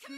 Hey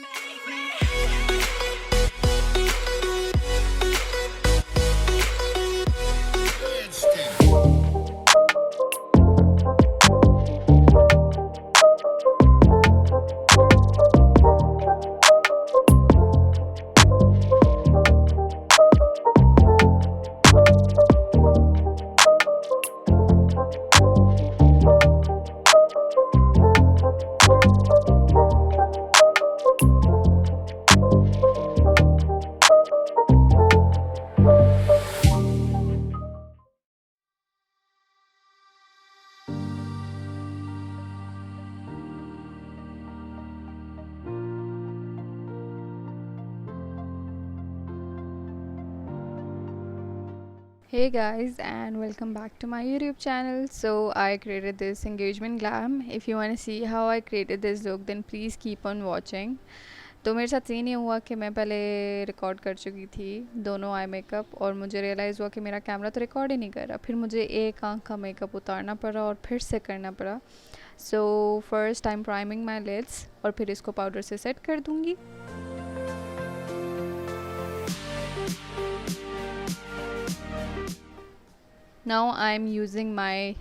guys, and welcome back to my YouTube channel. So I created this engagement glam. If you want to see how I created this look, then please keep on watching. तो मेरे साथ ये नहीं हुआ कि मैं पहले record कर चुकी थी दोनों आई मेकअप और मुझे रियलाइज़ हुआ कि मेरा कैमरा तो रिकॉर्ड ही नहीं कर रहा। फिर मुझे एक आँख का मेकअप उतारना पड़ा और फिर से करना पड़ा। सो फर्स्ट टाइम प्राइमिंग माई लिड्स और फिर इसको पाउडर से सेट कर दूँगी। Now I'm using my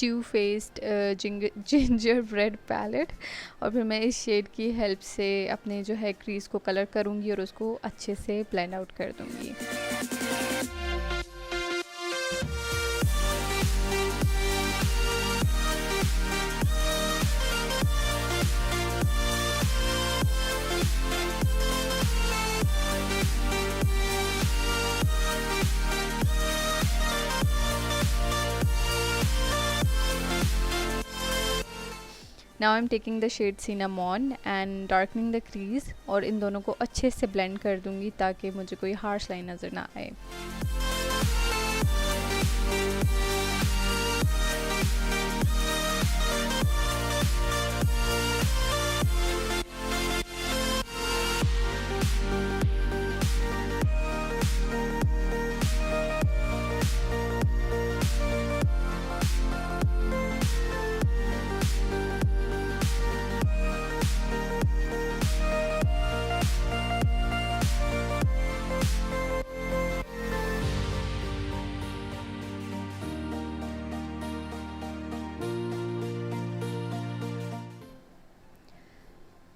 two-faced gingerbread palette और फिर मैं इस शेड की हेल्प से अपने जो है क्रीज को कलर करूँगी और उसको अच्छे से ब्लेंड आउट कर दूँगी। Now I'm taking the shade cinnamon and darkening the crease और इन दोनों को अच्छे से blend कर दूँगी ताकि मुझे कोई harsh line नज़र ना आए।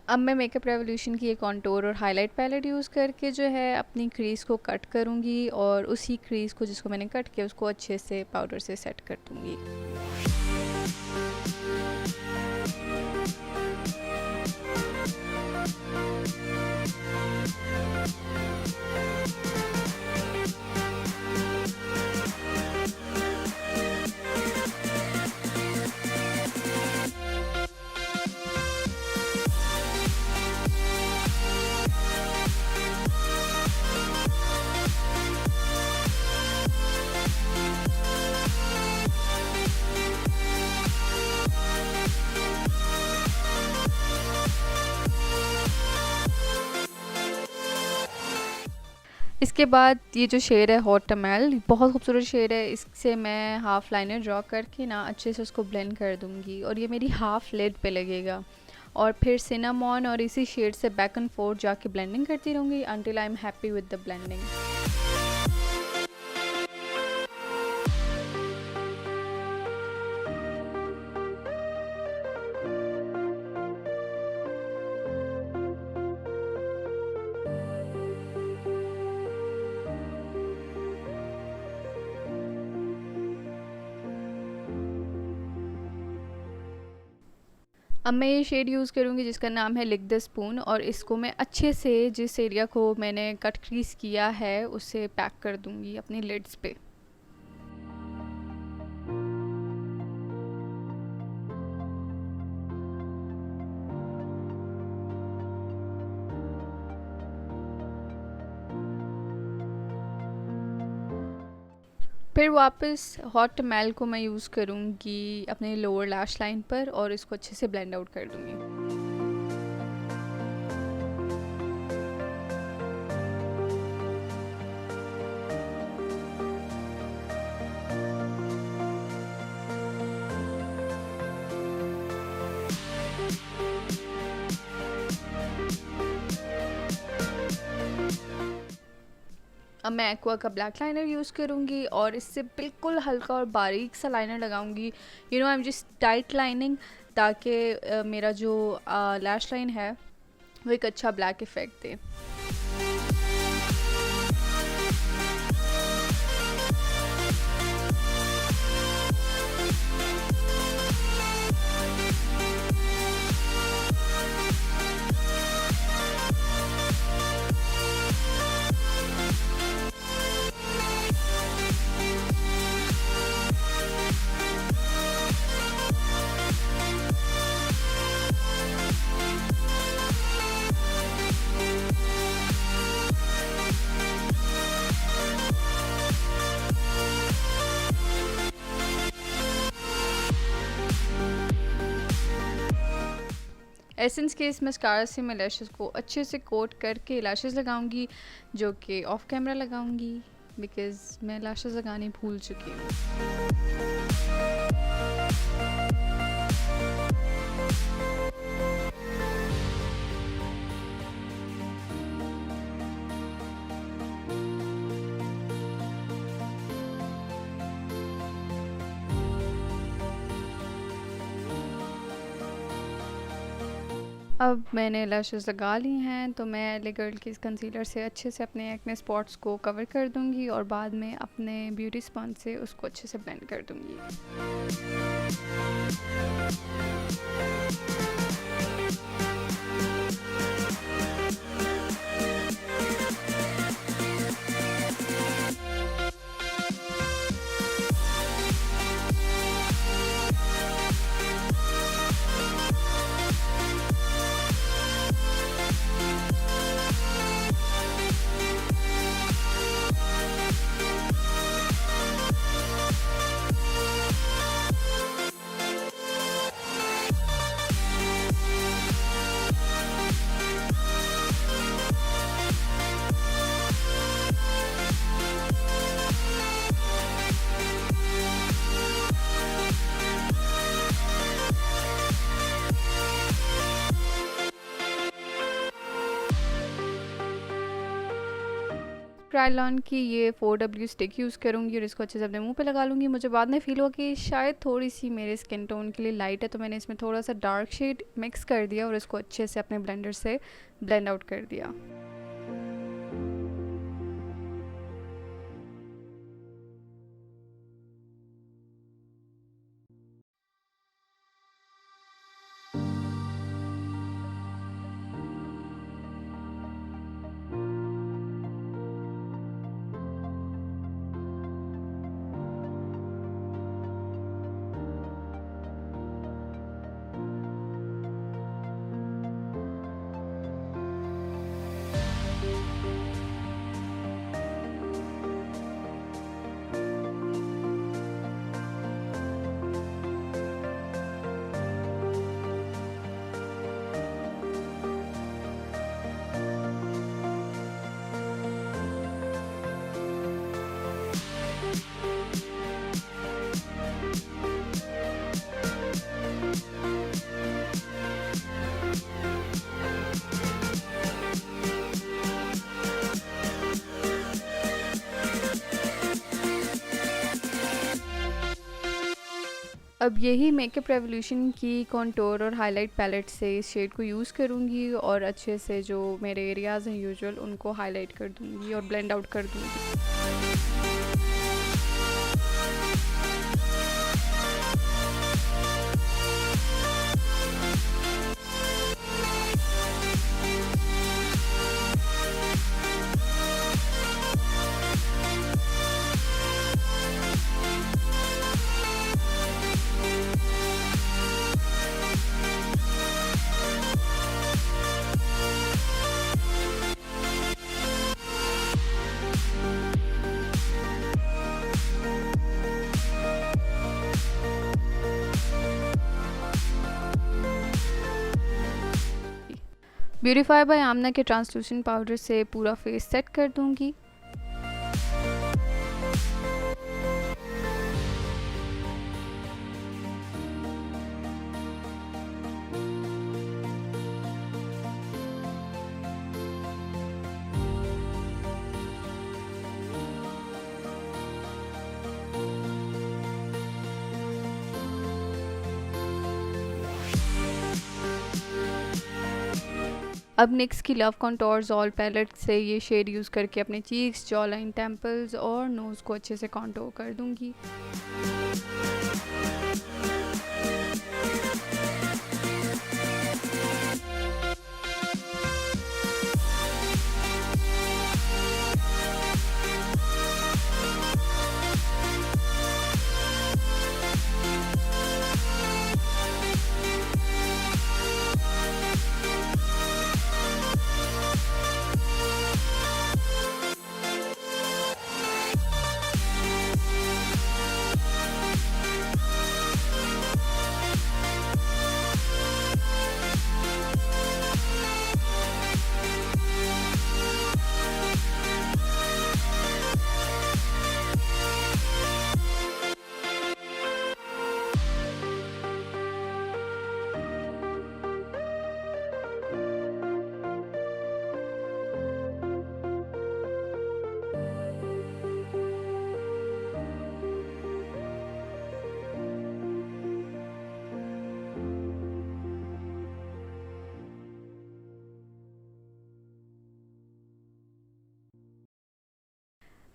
अब मैं मेकअप रेवोल्यूशन की एक कॉन्टोर और हाईलाइट पैलेट यूज़ करके जो है अपनी क्रीज़ को कट करूँगी और उसी क्रीज़ को जिसको मैंने कट किया उसको अच्छे से पाउडर से सेट कर दूँगी। इसके बाद ये जो शेड है हॉट टमेल बहुत खूबसूरत शेड है। इससे मैं हाफ़ लाइनर ड्रॉ करके ना अच्छे से उसको ब्लेंड कर दूँगी और ये मेरी हाफ़ लिड पे लगेगा और फिर सिनामॉन और इसी शेड से बैक एंड फोर्थ जाके ब्लेंडिंग करती रहूँगी until I am happy with the blending. अब मैं ये शेड यूज़ करूँगी जिसका नाम है लिक द स्पून और इसको मैं अच्छे से जिस एरिया को मैंने कट क्रीज किया है उससे पैक कर दूँगी अपनी लिड्स पे। फिर वापस हॉट टमेल को मैं यूज़ करूँगी अपने लोअर लैश लाइन पर और इसको अच्छे से ब्लेंड आउट कर दूँगी। अब मैं एक्वा का ब्लैक लाइनर यूज़ करूँगी और इससे बिल्कुल हल्का और बारीक सा लाइनर लगाऊँगी। I am just tight lining, ताकि मेरा जो लैश लाइन है वो एक अच्छा ब्लैक इफ़ेक्ट दे। एसेंस के इस मस्कारा से मैं लैशेस को अच्छे से कोट करके लैशेस लगाऊंगी, जो कि ऑफ कैमरा लगाऊंगी बिकॉज़ मैं लैशेस लगाने भूल चुकी हूँ। अब मैंने लैशेस लगा ली हैं, तो मैं एले गर्ल के इस कंसीलर से अच्छे से अपने एक्ने स्पॉट्स को कवर कर दूंगी और बाद में अपने ब्यूटी स्पंज से उसको अच्छे से ब्लेंड कर दूंगी। क्रायलॉन की ये 4W स्टिक यूज़ करूँगी और इसको अच्छे से अपने मुंह पे लगा लूँगी। मुझे बाद में फ़ील हुआ कि शायद थोड़ी सी मेरे स्किन टोन के लिए लाइट है, तो मैंने इसमें थोड़ा सा डार्क शेड मिक्स कर दिया और इसको अच्छे से अपने ब्लेंडर से ब्लेंड आउट कर दिया। अब यही मेकअप रेवोल्यूशन की कॉन्टोर और हाईलाइट पैलेट से इस शेड को यूज़ करूँगी और अच्छे से जो मेरे एरियाज़ हैं यूजुअल उनको हाईलाइट कर दूँगी और ब्लेंड आउट कर दूँगी। ब्यूटीफाई बाय आमना के ट्रांसलूसेंट पाउडर से पूरा फेस सेट कर दूंगी। अब निक्स की लव कॉन्टोर्स ऑल पैलेट से ये शेड यूज़ करके अपने चीक्स, जॉ लाइन, टेम्पल्स और नोज़ को अच्छे से कॉन्टोर कर दूँगी।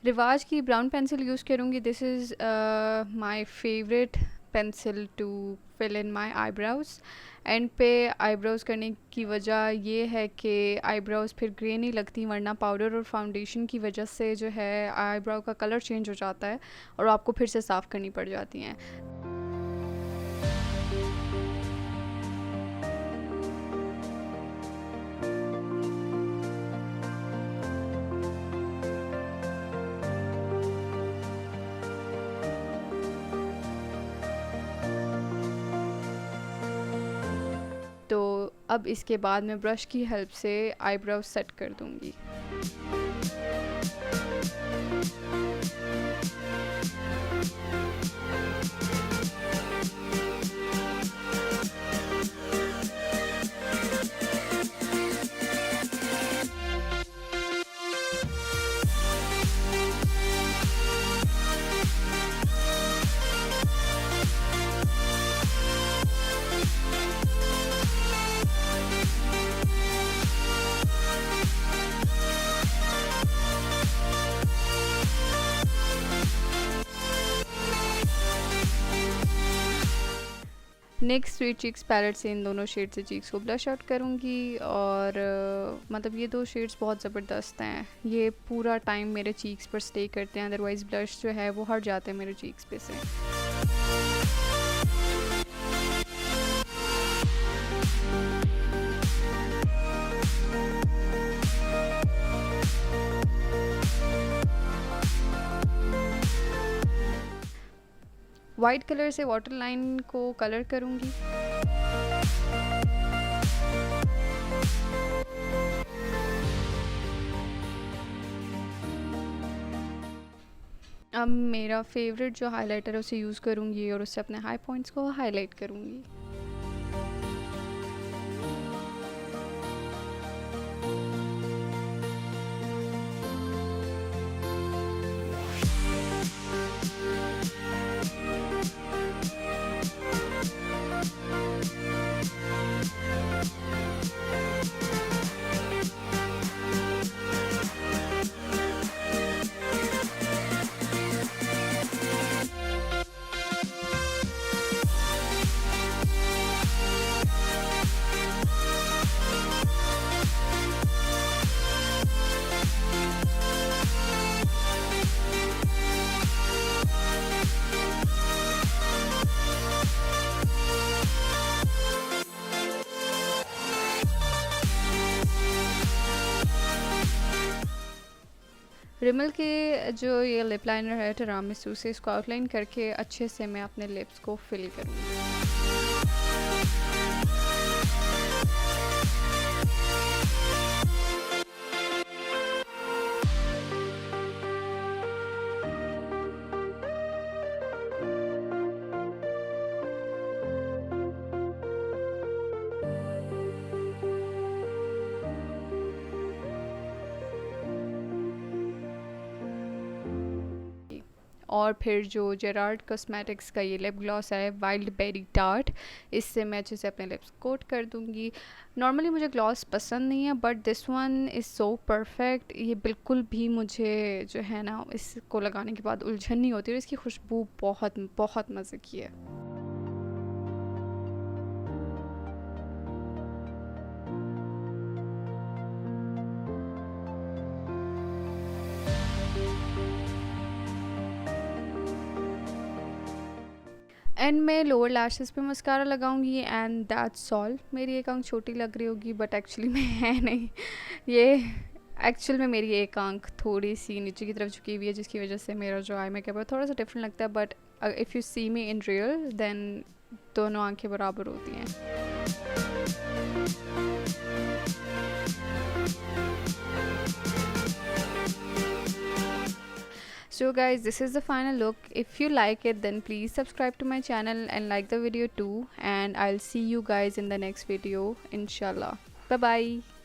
रिवाज की ब्राउन पेंसिल यूज़ करूँगी। This is my favourite pencil to fill in my eyebrows. And पे आईब्रोज़ करने की वजह ये है कि आईब्रोज़ फिर ग्रे नहीं लगती, वरना पाउडर और फाउंडेशन की वजह से जो है आईब्रो का कलर चेंज हो जाता है और आपको फिर से साफ़ करनी पड़ जाती हैं। तो अब इसके बाद मैं ब्रश की हेल्प से आईब्रो सेट कर दूँगी। नेक्स्ट स्वीट चीक्स पैलेट से इन दोनों शेड से चीक्स को ब्लश आउट करूँगी और मतलब ये दो शेड्स बहुत ज़बरदस्त हैं। ये पूरा टाइम मेरे चीक्स पर स्टे करते हैं, अदरवाइज़ ब्लश जो है वो हट जाते हैं मेरे चीक्स पे से। वाइट कलर से वाटर लाइन को कलर करूँगी। अब मेरा फेवरेट जो हाइलाइटर है उसे यूज़ करूँगी और उससे अपने हाई पॉइंट्स को हाईलाइट करूँगी। रिमल के जो ये लिप लाइनर है टिरामिसू से, इसको आउटलाइन करके अच्छे से मैं अपने लिप्स को फिल करूँगी। और फिर जो जेरार्ड कॉस्मेटिक्स का ये लिप ग्लॉस है वाइल्ड बेरी टार्ट, इससे मैं अच्छे से अपने लिप्स कोट कर दूँगी। नॉर्मली मुझे ग्लॉस पसंद नहीं है but this one is so perfect. ये बिल्कुल भी मुझे जो है ना इसको लगाने के बाद उलझन नहीं होती और इसकी खुशबू बहुत बहुत मज़े की है। एंड मैं लोअर लैशेस पे मस्कारा लगाऊंगी एंड दैट्स ऑल। मेरी एक आंख छोटी लग रही होगी बट एक्चुअली में है नहीं, ये एक्चुअल में मेरी एक आंख थोड़ी सी नीचे की तरफ झुकी हुई है जिसकी वजह से मेरा जो आई मेकअप है थोड़ा सा डिफरेंट लगता है, but if you see me in real then दोनों आंखें बराबर होती हैं। So guys, this is the final look. If you like it, then please subscribe to my channel and like the video too, and I'll see you guys in the next video inshallah. Bye bye.